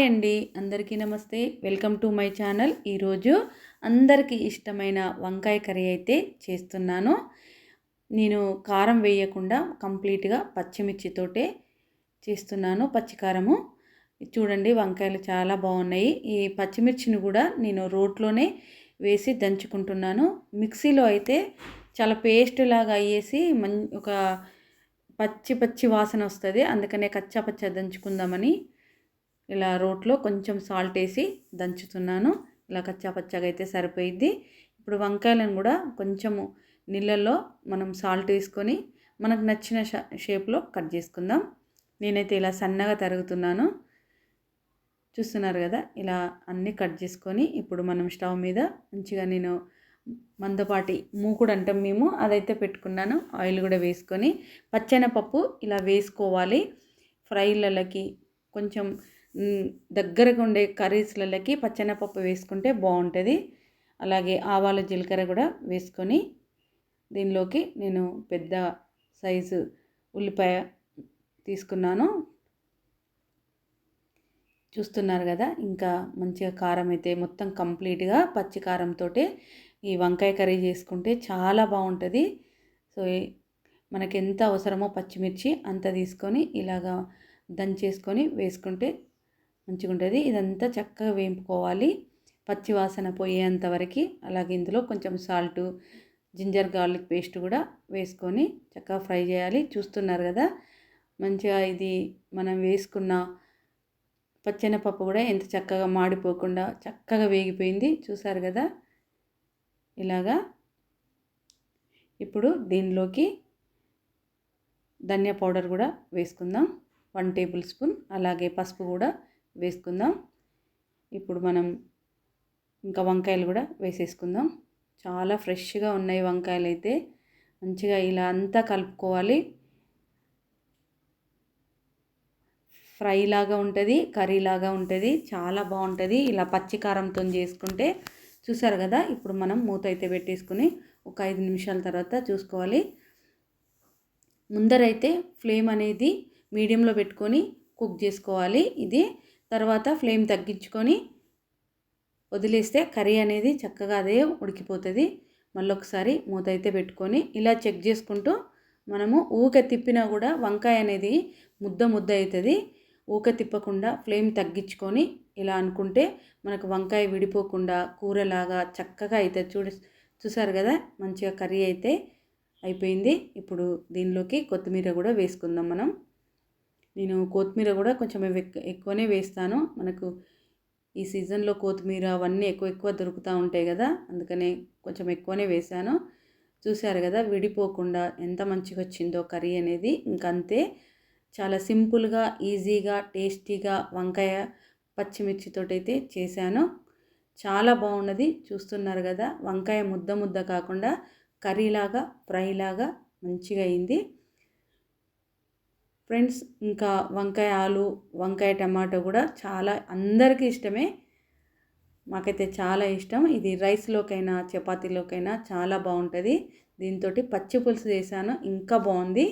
అండి, అందరికీ నమస్తే. Welcome to my channel. ఈరోజు అందరికీ ఇష్టమైన వంకాయ కర్రీ అయితే చేస్తున్నాను. నేను కారం వేయకుండా కంప్లీట్గా పచ్చిమిర్చితోటే చేస్తున్నాను. పచ్చికారము చూడండి, వంకాయలు చాలా బాగున్నాయి. ఈ పచ్చిమిర్చిని కూడా నేను రోట్లోనే వేసి దంచుకుంటున్నాను. మిక్సీలో అయితే చాలా పేస్ట్ లాగా అయ్యేసి ఒక పచ్చి పచ్చి వాసన వస్తుంది. అందుకనే కచ్చా పచ్చా దంచుకుందామని ఇలా రోట్లో కొంచెం సాల్ట్ వేసి దంచుతున్నాను. ఇలా కచ్చా పచ్చగా అయితే సరిపోయిద్ది. ఇప్పుడు వంకాయలను కూడా కొంచెము నీళ్ళల్లో మనం సాల్ట్ వేసుకొని మనకు నచ్చిన షేప్లో కట్ చేసుకుందాం. నేనైతే ఇలా సన్నగా తరుగుతున్నాను. చూస్తున్నారు కదా, ఇలా అన్నీ కట్ చేసుకొని ఇప్పుడు మనం స్టవ్ మీద మంచిగా నేను మందపాటి మూకుడు అంటాం మేము, అదైతే పెట్టుకున్నాను. ఆయిల్ కూడా వేసుకొని పచ్చెనపప్పు ఇలా వేసుకోవాలి. ఫ్రైలకి కొంచెం దగ్గరగా ఉండే కర్రీస్లకి పచ్చెనపప్పు వేసుకుంటే బాగుంటుంది. అలాగే ఆవాలు జీలకర్ర కూడా వేసుకొని దీనిలోకి నేను పెద్ద సైజు ఉల్లిపాయ తీసుకున్నాను. చూస్తున్నారు కదా, ఇంకా మంచిగా కారం అయితే మొత్తం కంప్లీట్గా పచ్చి కారంతో ఈ వంకాయ కర్రీ చేసుకుంటే చాలా బాగుంటుంది. సో మనకి ఎంత అవసరమో పచ్చిమిర్చి అంత తీసుకొని ఇలాగా దంచేసుకొని వేసుకుంటే మంచిగా ఉంటుంది. ఇదంతా చక్కగా వేపుకోవాలి పచ్చి వాసన పోయేంత వరకు. అలాగే ఇందులో కొంచెం సాల్టు, జింజర్ గార్లిక్ పేస్ట్ కూడా వేసుకొని చక్కగా ఫ్రై చేయాలి. చూస్తున్నారు కదా, మంచిగా ఇది మనం వేసుకున్న పచ్చెనపప్పు కూడా ఎంత చక్కగా మాడిపోకుండా చక్కగా వేగిపోయింది. చూసారు కదా, ఇలాగా. ఇప్పుడు దీనిలోకి ధనియా పౌడర్ కూడా వేసుకుందాం, 1 టేబుల్ స్పూన్. అలాగే పసుపు కూడా వేసుకుందాం. ఇప్పుడు మనం ఇంకా వంకాయలు కూడా వేసేసుకుందాం. చాలా ఫ్రెష్గా ఉన్నాయి వంకాయలు అయితే. మంచిగా ఇలా అంతా కలుపుకోవాలి. ఫ్రై లాగా ఉంటుంది, కర్రీ లాగా ఉంటుంది, చాలా బాగుంటుంది ఇలా పచ్చి కారంతో చేసుకుంటే. చూసారు కదా, ఇప్పుడు మనం మూత అయితే పెట్టేసుకుని ఒక 5 నిమిషాల తర్వాత చూసుకోవాలి. ముందరైతే ఫ్లేమ్ అనేది మీడియంలో పెట్టుకొని కుక్ చేసుకోవాలి. ఇది తర్వాత ఫ్లేమ్ తగ్గించుకొని వదిలేస్తే కర్రీ అనేది చక్కగా అదే ఉడికిపోతుంది. మళ్ళీ ఒకసారి మూత అయితే పెట్టుకొని ఇలా చెక్ చేసుకుంటూ మనము ఊక తిప్పినా కూడా వంకాయ అనేది ముద్ద అవుతుంది. ఊక తిప్పకుండా ఫ్లేమ్ తగ్గించుకొని ఇలా అనుకుంటే మనకు వంకాయ విడిపోకుండా కూరలాగా చక్కగా అవుతుంది. చూసారు కదా, మంచిగా కర్రీ అయితే అయిపోయింది. ఇప్పుడు దీనిలోకి కొత్తిమీర కూడా వేసుకుందాం మనం. నేను కొత్తిమీర కూడా కొంచెం ఎక్కువనే వేస్తాను. మనకు ఈ సీజన్లో కొత్తిమీర అవన్నీ ఎక్కువ దొరుకుతూ ఉంటాయి కదా, అందుకనే కొంచెం ఎక్కువనే వేసాను. చూసారు కదా, విడిపోకుండా ఎంత మంచిగా వచ్చిందో కర్రీ అనేది. ఇంకంతే, చాలా సింపుల్గా, ఈజీగా, టేస్టీగా వంకాయ పచ్చిమిర్చితోటైతే చేశాను. చాలా బాగున్నది. చూస్తున్నారు కదా, వంకాయ ముద్ద కాకుండా కర్రీలాగా, ఫ్రైలాగా మంచిగా అయింది ఫ్రెండ్స్. ఇంకా వంకాయ ఆలు, వంకాయ టమాటో కూడా చాలా అందరికీ ఇష్టమే. మాకైతే చాలా ఇష్టం. ఇది రైస్లోకైనా చపాతీలోకైనా చాలా బాగుంటుంది. దీంతో పచ్చి పులుసు చేశాను, ఇంకా బాగుంది.